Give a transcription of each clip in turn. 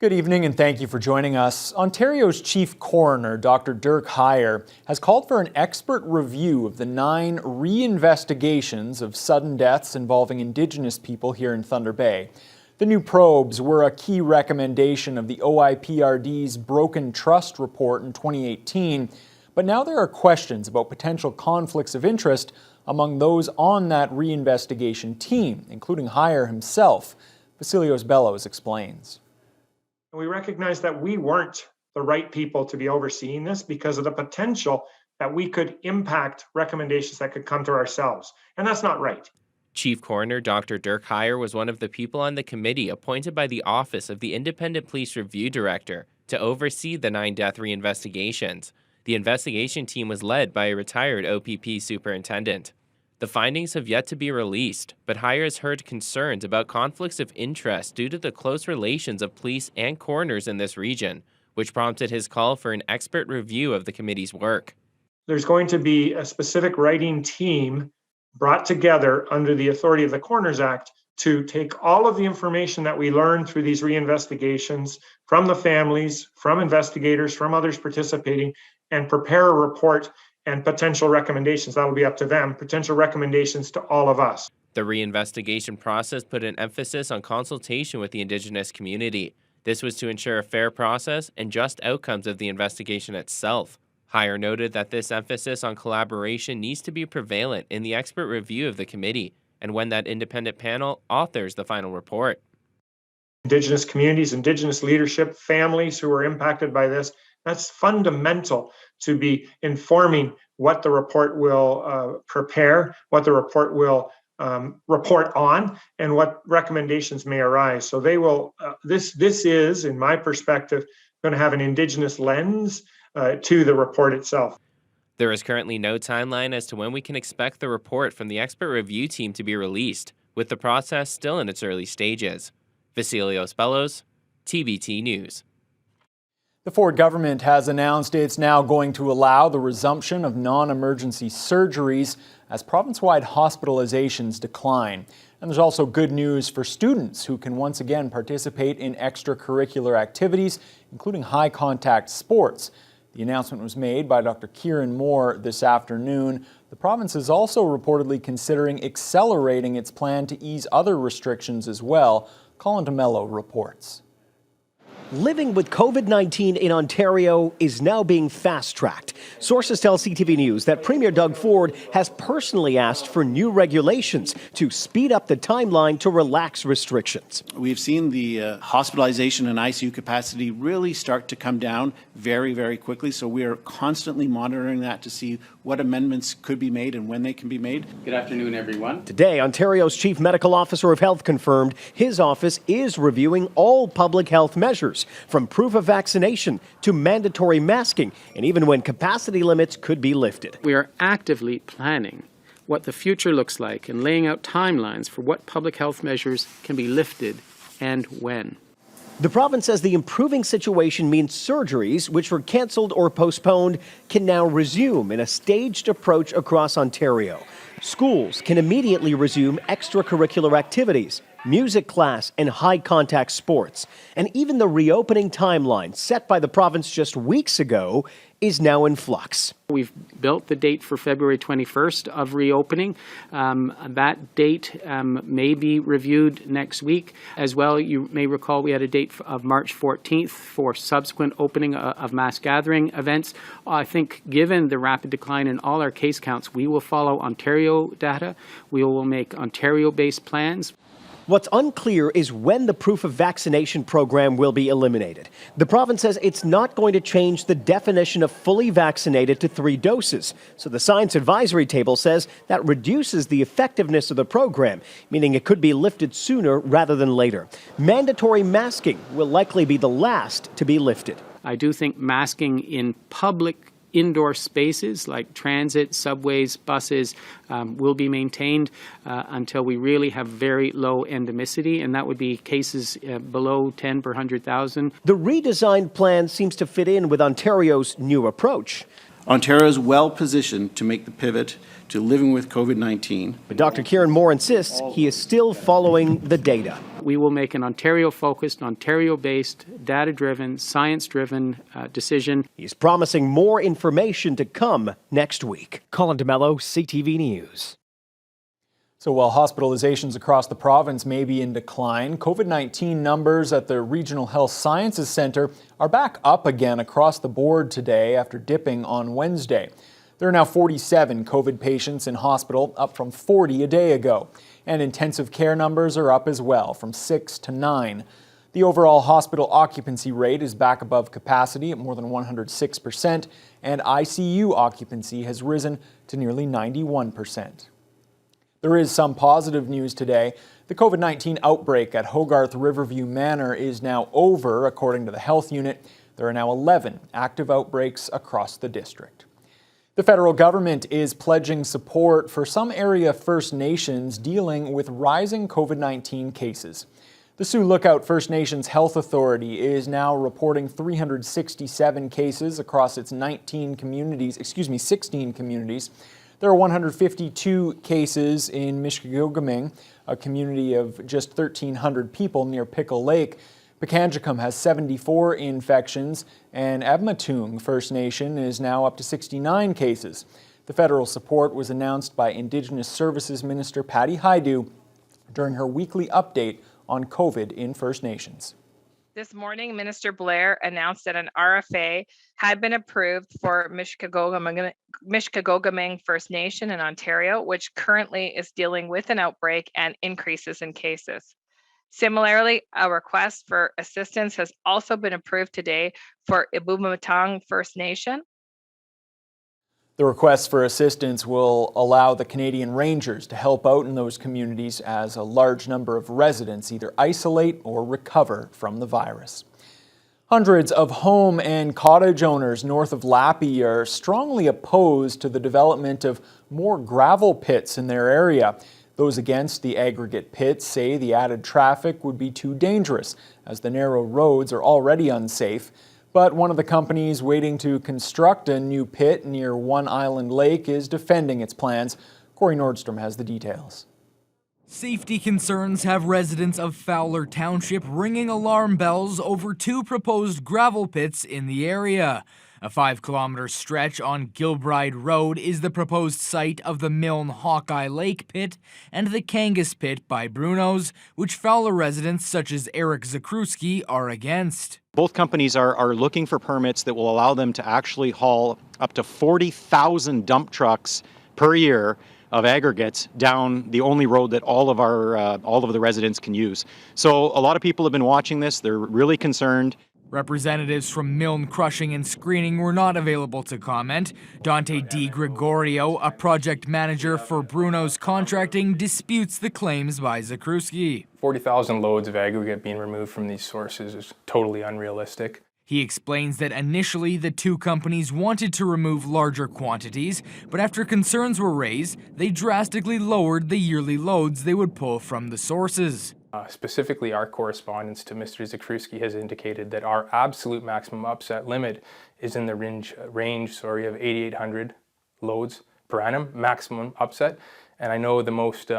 Good evening and thank you for joining us. Ontario's Chief Coroner, Dr. Dirk Heyer, has called for an expert review of the 9 re-investigations of sudden deaths involving Indigenous people here in Thunder Bay. The new probes were a key recommendation of the OIPRD's Broken Trust report in 2018, but now there are questions about potential conflicts of interest among those on that re-investigation team, including Heyer himself. Vasilios Bellows explains. We recognize that we weren't the right people to be overseeing this because of the potential that we could impact recommendations that could come to ourselves. And that's not right. Chief Coroner Dr. Dirk Heyer was one of the people on the committee appointed by the Office of the Independent Police Review Director to oversee the 9 death reinvestigations. The investigation team was led by a retired OPP superintendent. The findings have yet to be released, but Heyer has heard concerns about conflicts of interest due to the close relations of police and coroners in this region, which prompted his call for an expert review of the committee's work. There's going to be a specific writing team brought together under the authority of the Coroners Act to take all of the information that we learn through these reinvestigations from the families, from investigators, from others participating, and prepare a report and potential recommendations. That will be up to them, potential recommendations to all of us. The reinvestigation process put an emphasis on consultation with the Indigenous community. This was to ensure a fair process and just outcomes of the investigation itself. Heyer noted that this emphasis on collaboration needs to be prevalent in the expert review of the committee and when that independent panel authors the final report. Indigenous communities, Indigenous leadership, families who are impacted by this, that's fundamental to be informing what the report will prepare, what the report will report on, and what recommendations may arise. So they will. This is, in my perspective, going to have an Indigenous lens to the report itself. There is currently no timeline as to when we can expect the report from the expert review team to be released, with the process still in its early stages. Vasilios Bellows, TBT News. The Ford government has announced it's now going to allow the resumption of non-emergency surgeries as province-wide hospitalizations decline. And there's also good news for students who can once again participate in extracurricular activities, including high-contact sports. The announcement was made by Dr. Kieran Moore this afternoon. The province is also reportedly considering accelerating its plan to ease other restrictions as well. Colin DeMello reports. Living with COVID-19 in Ontario is now being fast-tracked. Sources tell CTV News that Premier Doug Ford has personally asked for new regulations to speed up the timeline to relax restrictions. We've seen the hospitalization and ICU capacity really start to come down very, very quickly, so we are constantly monitoring that to see what amendments could be made and when they can be made. Good afternoon, everyone. Today, Ontario's Chief Medical Officer of Health confirmed his office is reviewing all public health measures, from proof of vaccination to mandatory masking, and even when capacity limits could be lifted. We are actively planning what the future looks like and laying out timelines for what public health measures can be lifted and when. The province says the improving situation means surgeries, which were cancelled or postponed, can now resume in a staged approach across Ontario. Schools can immediately resume extracurricular activities, music class, and high-contact sports. And even the reopening timeline set by the province just weeks ago is now in flux. We've built the date for February 21st of reopening. That date may be reviewed next week. As well, you may recall we had a date of March 14th for subsequent opening of mass gathering events. I think given the rapid decline in all our case counts, we will follow Ontario data. We will make Ontario-based plans. What's unclear is when the proof of vaccination program will be eliminated. The province says it's not going to change the definition of fully vaccinated to 3 doses. So the Science Advisory Table says that reduces the effectiveness of the program, meaning it could be lifted sooner rather than later. Mandatory masking will likely be the last to be lifted. I do think masking in public indoor spaces like transit, subways, buses will be maintained until we really have very low endemicity, and that would be cases below 10 per 100,000. The redesigned plan seems to fit in with Ontario's new approach. Ontario is well positioned to make the pivot to living with COVID-19. But Dr. Kieran Moore insists he is still following the data. we will make an Ontario-focused, Ontario-based, data-driven, science-driven decision. He's promising more information to come next week. Colin DeMello, CTV News. So while hospitalizations across the province may be in decline, COVID-19 numbers at the Regional Health Sciences Centre are back up again across the board today after dipping on Wednesday. There are now 47 COVID patients in hospital, up from 40 a day ago. And intensive care numbers are up as well, from 6 to 9. The overall hospital occupancy rate is back above capacity at more than 106%, and ICU occupancy has risen to nearly 91%. There is some positive news today. The COVID-19 outbreak at Hogarth Riverview Manor is now over, according to the health unit. There are now 11 active outbreaks across the district. The federal government is pledging support for some area First Nations dealing with rising COVID-19 cases. The Sioux Lookout First Nations Health Authority is now reporting 367 cases across its 16 communities. There are 152 cases in Mishkegowgaming, a community of just 1,300 people near Pickle Lake. Pikangikum has 74 infections, and Abmatung First Nation is now up to 69 cases. The federal support was announced by Indigenous Services Minister Patty Hajdu during her weekly update on COVID in First Nations. This morning, Minister Blair announced that an RFA had been approved for Mishkegowgaming First Nation in Ontario, which currently is dealing with an outbreak and increases in cases. Similarly, a request for assistance has also been approved today for Ibumatang First Nation. The request for assistance will allow the Canadian Rangers to help out in those communities as a large number of residents either isolate or recover from the virus. Hundreds of home and cottage owners north of Lappy are strongly opposed to the development of more gravel pits in their area. Those against the aggregate pits say the added traffic would be too dangerous, as the narrow roads are already unsafe. But one of the companies waiting to construct a new pit near One Island Lake is defending its plans. Corey Nordstrom has the details. Safety concerns have residents of Fowler Township ringing alarm bells over two proposed gravel pits in the area. A 5-kilometer stretch on Gilbride Road is the proposed site of the Milne Hawkeye Lake pit and the Kangas pit by Bruno's, which Fowler residents such as Eric Zakruski are against. Both companies are looking for permits that will allow them to actually haul up to 40,000 dump trucks per year of aggregates down the only road that all of the residents can use. So a lot of people have been watching this. They're really concerned. Representatives from Milne Crushing and Screening were not available to comment. Dante Di Gregorio, a project manager for Bruno's Contracting, disputes the claims by Zakruski. 40,000 loads of aggregate being removed from these sources is totally unrealistic. He explains that initially the two companies wanted to remove larger quantities, but after concerns were raised, they drastically lowered the yearly loads they would pull from the sources. Specifically, our correspondence to Mr. Zakruski has indicated that our absolute maximum upset limit is in the range of 8,800 loads per annum, maximum upset. And I know the most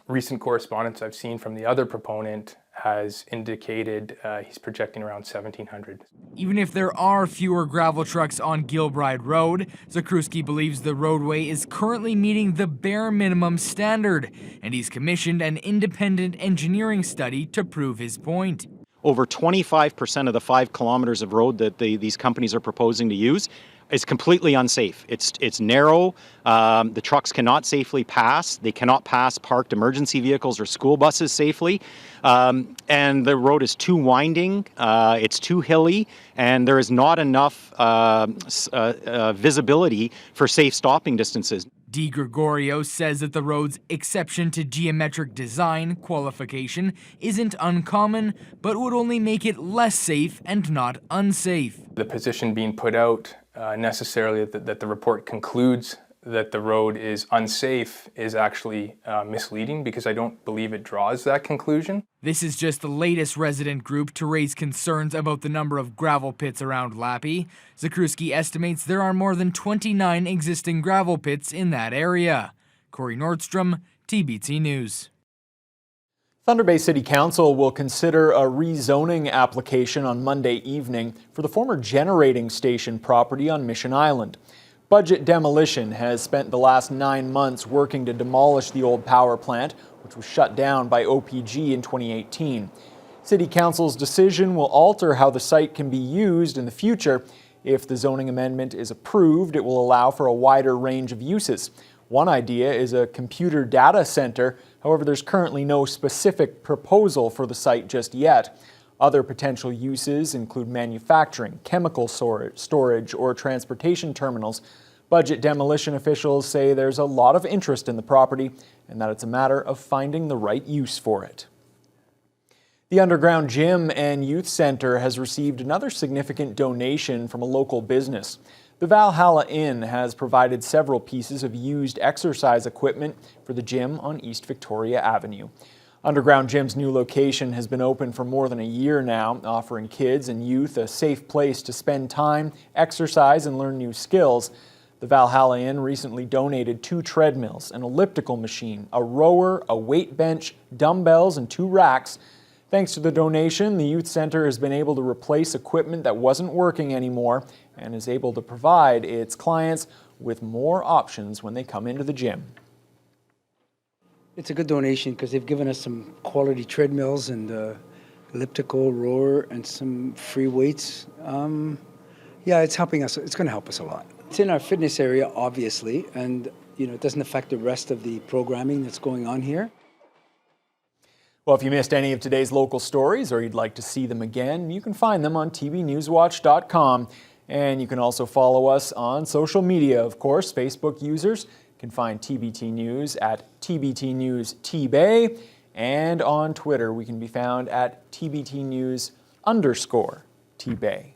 recent correspondence I've seen from the other proponent has indicated he's projecting around 1,700. Even if there are fewer gravel trucks on Gilbride Road, Zakruski believes the roadway is currently meeting the bare minimum standard, and he's commissioned an independent engineering study to prove his point. Over 25% of the 5 kilometers of road that these companies are proposing to use is completely unsafe. It's narrow. The trucks cannot safely pass. They cannot pass parked emergency vehicles or school buses safely. And the road is too winding. It's too hilly, and there is not enough visibility for safe stopping distances. Di Gregorio says that the road's exception to geometric design qualification isn't uncommon, but would only make it less safe and not unsafe. The position being put out necessarily that the report concludes that the road is unsafe is actually misleading, because I don't believe it draws that conclusion. This is just the latest resident group to raise concerns about the number of gravel pits around Lappy. Zakruski estimates there are more than 29 existing gravel pits in that area. Corey Nordstrom, TBT News. Thunder Bay City Council will consider a rezoning application on Monday evening for the former generating station property on Mission Island. Budget Demolition has spent the last 9 months working to demolish the old power plant, which was shut down by OPG in 2018. City Council's decision will alter how the site can be used in the future. If the zoning amendment is approved, it will allow for a wider range of uses. One idea is a computer data center. However, there's currently no specific proposal for the site just yet. Other potential uses include manufacturing, chemical storage, or transportation terminals. Budget Demolition officials say there's a lot of interest in the property and that it's a matter of finding the right use for it. The underground gym and youth center has received another significant donation from a local business. The Valhalla Inn has provided several pieces of used exercise equipment for the gym on East Victoria Avenue. Underground Gym's new location has been open for more than a year now, offering kids and youth a safe place to spend time, exercise, and learn new skills. The Valhalla Inn recently donated 2 treadmills, an elliptical machine, a rower, a weight bench, dumbbells, and 2 racks. Thanks to the donation, the youth center has been able to replace equipment that wasn't working anymore and is able to provide its clients with more options when they come into the gym. It's a good donation because they've given us some quality treadmills and elliptical rower and some free weights. Yeah, it's helping us. It's going to help us a lot. It's in our fitness area, obviously, and it doesn't affect the rest of the programming that's going on here. Well, if you missed any of today's local stories or you'd like to see them again, you can find them on tbnewswatch.com. And you can also follow us on social media, of course. Facebook users can find TBT News at TBT News TBay. And on Twitter, we can be found at TBT News _TBay.